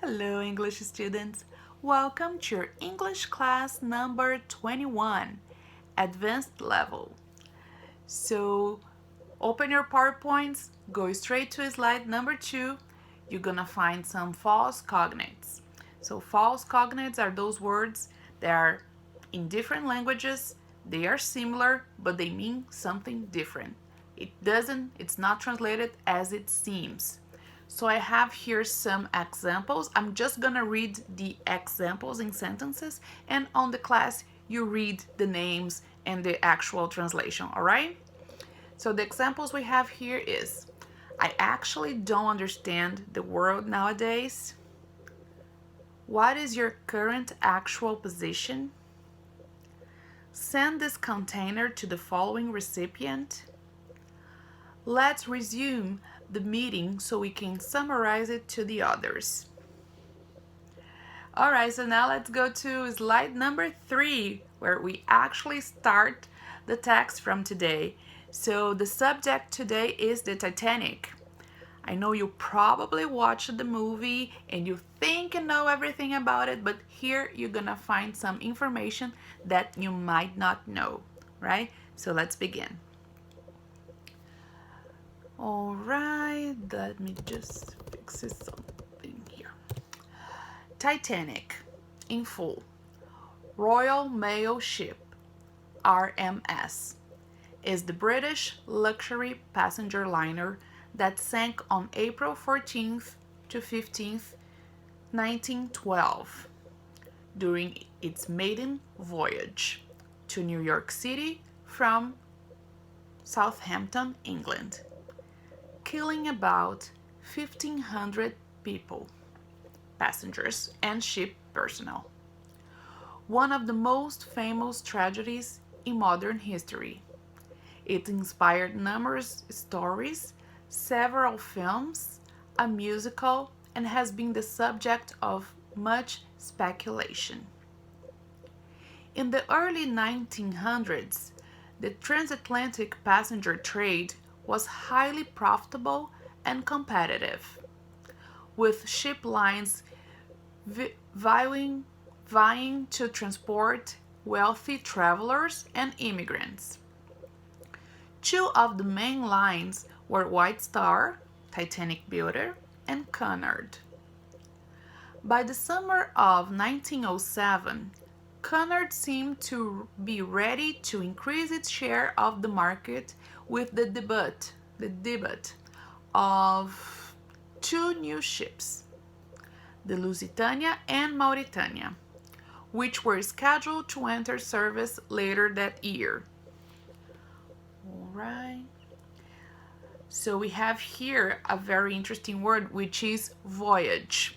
Hello, English students. Welcome to your English class number 21, Advanced Level. So, open your PowerPoints, go straight to slide number 2. You're gonna find some false cognates. So, false cognates are those words that are in different languages, they are similar, but they mean something different. It's not translated as it seems. So I have here some examples. I'm just gonna read the examples in sentences, and on the class you read the names and the actual translation, all right? So the examples we have here is, I actually don't understand the world nowadays. What is your current actual position? Send this container to the following recipient. Let's resume the meeting so we can summarize it to the others. Alright, so now let's go to slide number 3, where we actually start the text from today. So the subject today is the Titanic. I know you probably watched the movie and you think you know everything about it, but here you're gonna find some information that you might not know, right? So let's begin. All right, let me just fix something here. Titanic, in full. Royal Mail Ship, RMS, is the British luxury passenger liner that sank on April 14th to 15th, 1912, during its maiden voyage to New York City from Southampton, England, killing about 1,500 people, passengers, and ship personnel. One of the most famous tragedies in modern history. It inspired numerous stories, several films, a musical, and has been the subject of much speculation. In the early 1900s, the transatlantic passenger trade was highly profitable and competitive, with ship lines vying to transport wealthy travelers and immigrants. Two of the main lines were White Star, Titanic builder, and Cunard. By the summer of 1907, Cunard seemed to be ready to increase its share of the market with the debut of two new ships, the Lusitania and Mauritania, which were scheduled to enter service later that year. All right. So we have here a very interesting word, which is voyage.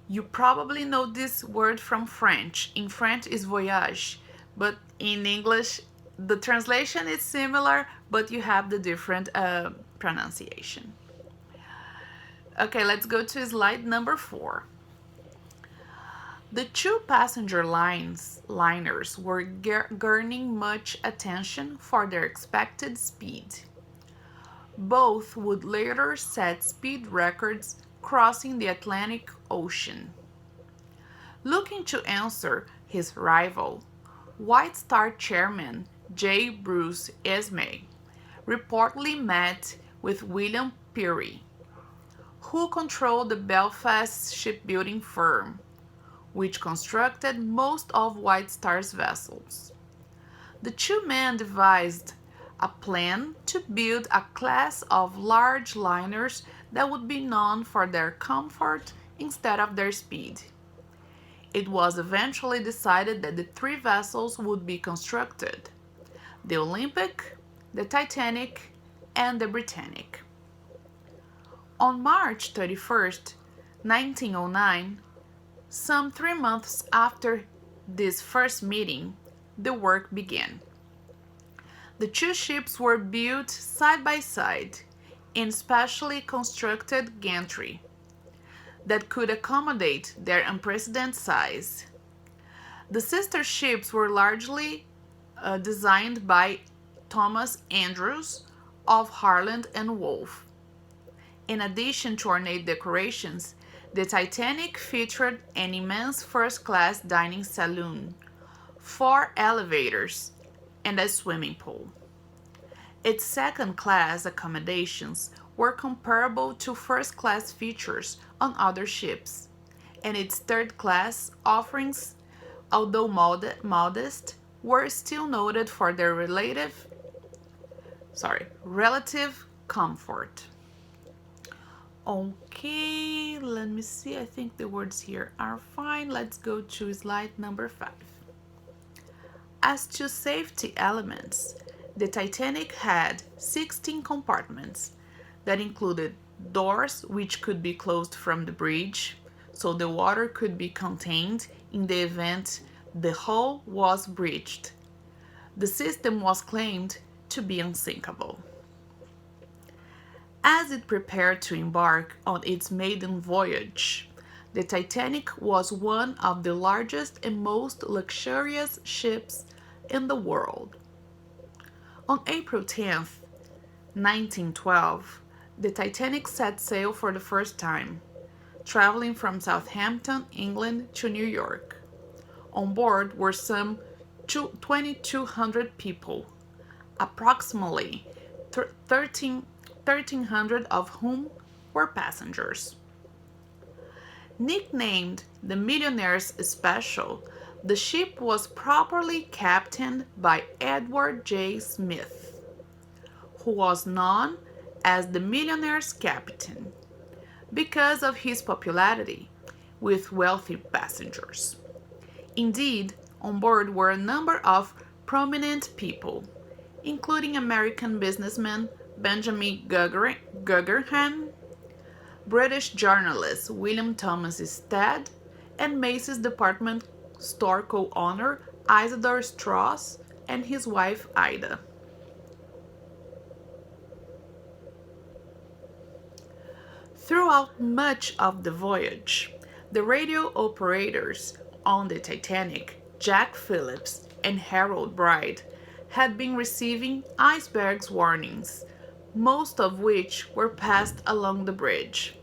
You probably know this word from French. In French is voyage, but in English the translation is similar, but you have the different pronunciation. Okay, let's go to slide number 4. The two passenger liners were garnering much attention for their expected speed. Both would later set speed records crossing the Atlantic Ocean. Looking to answer his rival, White Star chairman J. Bruce Esmay reportedly met with William Peary, who controlled the Belfast shipbuilding firm, which constructed most of White Star's vessels. The two men devised a plan to build a class of large liners that would be known for their comfort instead of their speed. It was eventually decided that the three vessels would be constructed: the Olympic, the Titanic, and the Britannic. On March 31st, 1909, some 3 months after this first meeting, the work began. The two ships were built side by side in specially constructed gantry that could accommodate their unprecedented size. The sister ships were largely designed by Thomas Andrews of Harland and Wolff. In addition to ornate decorations, The Titanic featured an immense first-class dining saloon, 4 elevators, and a swimming pool. Its second-class accommodations were comparable to first-class features on other ships, and its third-class offerings, although modest, were still noted for their relative comfort. Okay, let me see. I think the words here are fine. Let's go to slide number 5. As to safety elements, the Titanic had 16 compartments that included doors which could be closed from the bridge, so the water could be contained in the event the hull was breached. The system was claimed to be unsinkable. As it prepared to embark on its maiden voyage, the Titanic was one of the largest and most luxurious ships in the world. On April 10th, 1912, the Titanic set sail for the first time, traveling from Southampton, England to New York. On board were some 2,200 people, approximately 1,300 of whom were passengers. Nicknamed the Millionaire's Special, the ship was properly captained by Edward J. Smith, who was known as the Millionaire's Captain because of his popularity with wealthy passengers. Indeed, on board were a number of prominent people, including American businessman Benjamin Guggenheim, British journalist William Thomas Stead, and Macy's department store co-owner Isidor Straus and his wife Ida. Throughout much of the voyage, the radio operators on the Titanic, Jack Phillips and Harold Bride, had been receiving icebergs warnings, most of which were passed along the bridge.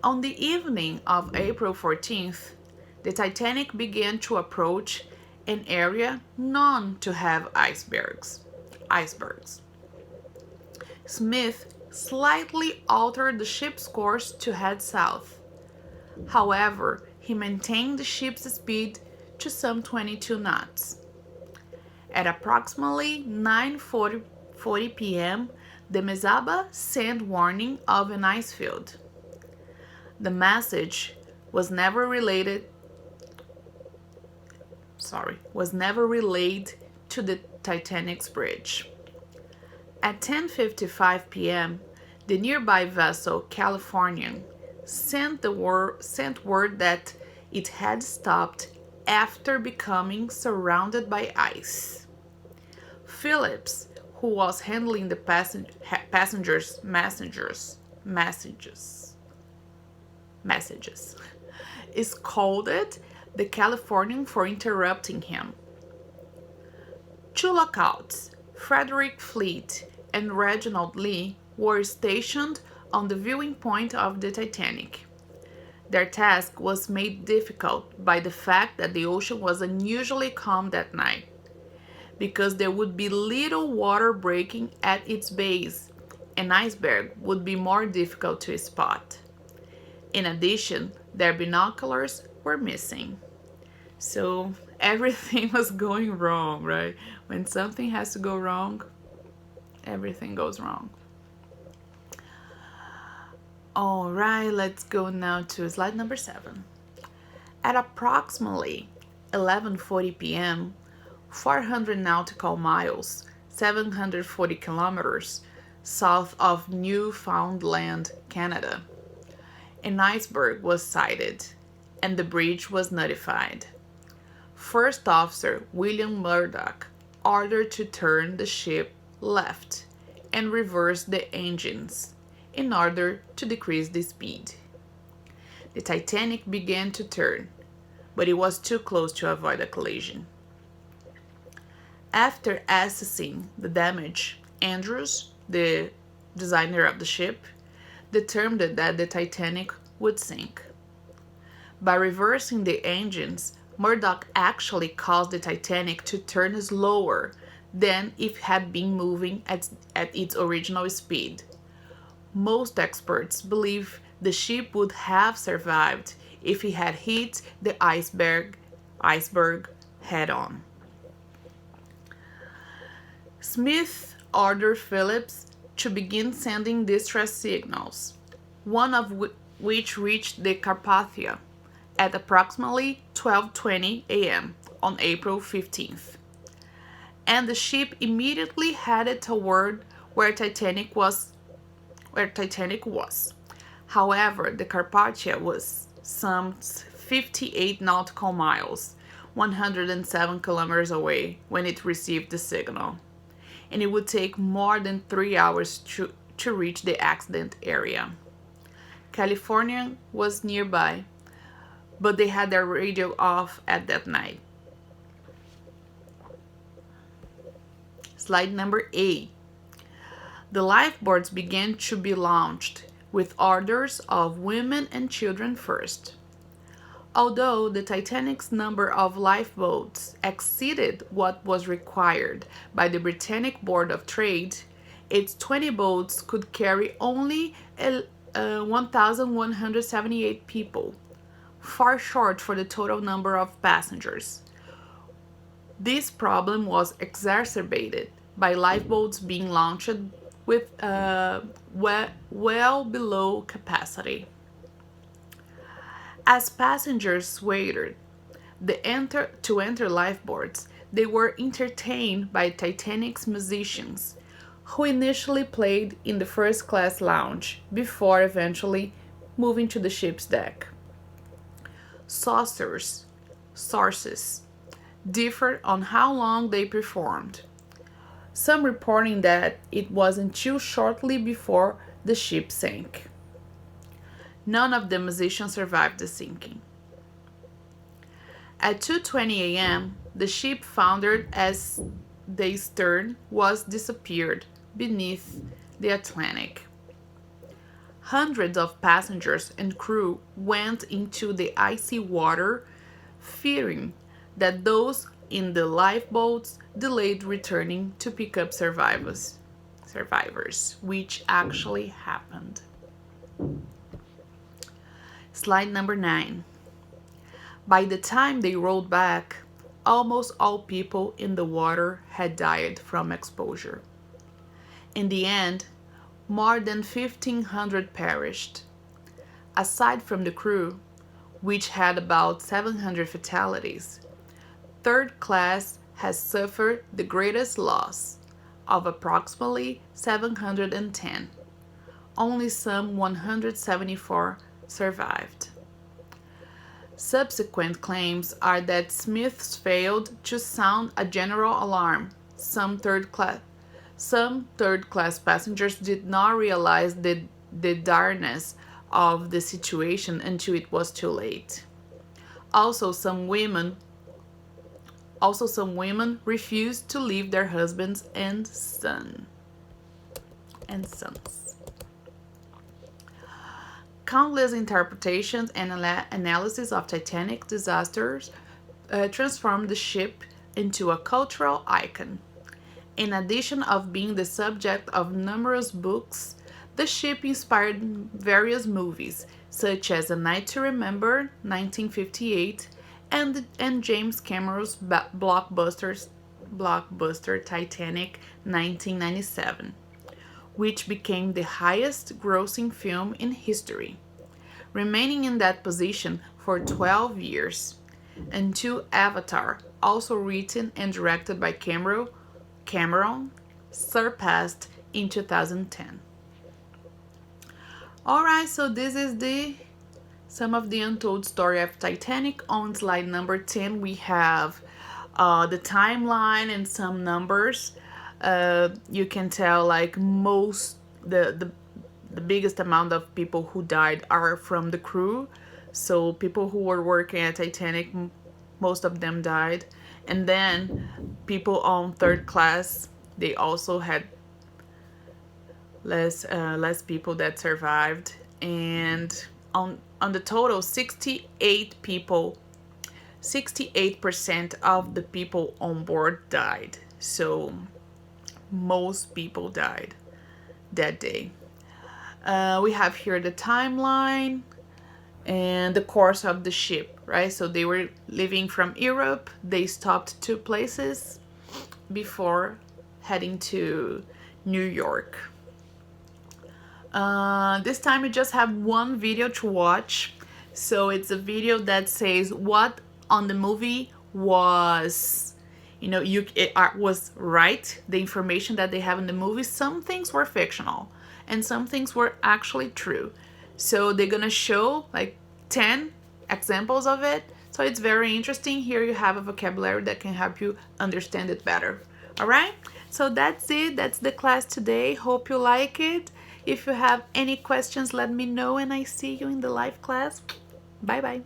On the evening of April 14th, the Titanic began to approach an area known to have icebergs. Smith slightly altered the ship's course to head south. However, he maintained the ship's speed to some 22 knots. At approximately 9:40 p.m., the Mesaba sent warning of an ice field. The message was never relayed to the Titanic's bridge. At 10:55 p.m., the nearby vessel Californian sent word that it had stopped after becoming surrounded by ice. Phillips, who was handling the passengers' messages, scolded the Californian for interrupting him. 2 lookouts, Frederick Fleet and Reginald Lee, were stationed on the viewing point of the Titanic. Their task was made difficult by the fact that the ocean was unusually calm that night, because there would be little water breaking at its base, an iceberg would be more difficult to spot. In addition, their binoculars were missing. So everything was going wrong, right? When something has to go wrong, everything goes wrong. All right, let's go now to slide number 7. At approximately 11:40 p.m., 400 nautical miles, 740 kilometers south of Newfoundland, Canada, an iceberg was sighted, and the bridge was notified. First Officer William Murdoch ordered to turn the ship left and reverse the engines in order to decrease the speed. The Titanic began to turn, but it was too close to avoid a collision. After assessing the damage, Andrews, the designer of the ship, determined that the Titanic would sink. By reversing the engines, Murdoch actually caused the Titanic to turn slower than if it had been moving at its original speed. Most experts believe the ship would have survived if it had hit the iceberg head on. Smith ordered Phillips to begin sending distress signals, one of which reached the Carpathia at approximately 12:20 a.m. on April 15th, and the ship immediately headed toward where Titanic was. However, the Carpathia was some 58 nautical miles, 107 kilometers away when it received the signal, and it would take more than 3 hours to reach the accident area. California was nearby, but they had their radio off at that night. Slide number 8. The lifeboats began to be launched, with orders of women and children first. Although the Titanic's number of lifeboats exceeded what was required by the Britannic Board of Trade, its 20 boats could carry only 1,178 people, far short for the total number of passengers. This problem was exacerbated by lifeboats being launched with well below capacity. As passengers waited to enter lifeboats, they were entertained by Titanic's musicians, who initially played in the first class lounge before eventually moving to the ship's deck. Sources differed on how long they performed, some reporting that it was until shortly before the ship sank. None of the musicians survived the sinking. At 2:20 a.m., the ship foundered as the stern was disappeared beneath the Atlantic. Hundreds of passengers and crew went into the icy water, fearing that those in the lifeboats delayed returning to pick up survivors, which actually happened. Slide number 9. By the time they rolled back, almost all people in the water had died from exposure. In the end, more than 1,500 perished. Aside from the crew, which had about 700 fatalities, third class has suffered the greatest loss, of approximately 710. Only some 174 survived. Subsequent claims are that Smiths failed to sound a general alarm. Some third class passengers did not realize the direness of the situation until it was too late. Also, some women refused to leave their husbands and sons. Countless interpretations and analyses of Titanic disasters transformed the ship into a cultural icon. In addition of being the subject of numerous books, the ship inspired various movies, such as A Night to Remember, 1958, and James Cameron's blockbuster Titanic, 1997, which became the highest-grossing film in history, remaining in that position for 12 years, until Avatar, also written and directed by Cameron, surpassed in 2010. Alright, so this is some of the untold story of Titanic. On slide number 10, we have the timeline and some numbers. You can tell like the biggest amount of people who died are from the crew. So people who were working at Titanic, most of them died. And then people on third class, they also had less people that survived. And on the total, 68% of the people on board died. So most people died that day. We have here the timeline and the course of the ship, right? So they were leaving from Europe. They stopped 2 places before heading to New York. This time you just have one video to watch. So it's a video that says what on the movie was, it was right, the information that they have in the movie. Some things were fictional and some things were actually true. So they're gonna show like 10 examples of it. So it's very interesting. Here you have a vocabulary that can help you understand it better. All right, so that's it. That's the class today. Hope you like it. If you have any questions, let me know, and I see you in the live class. Bye bye.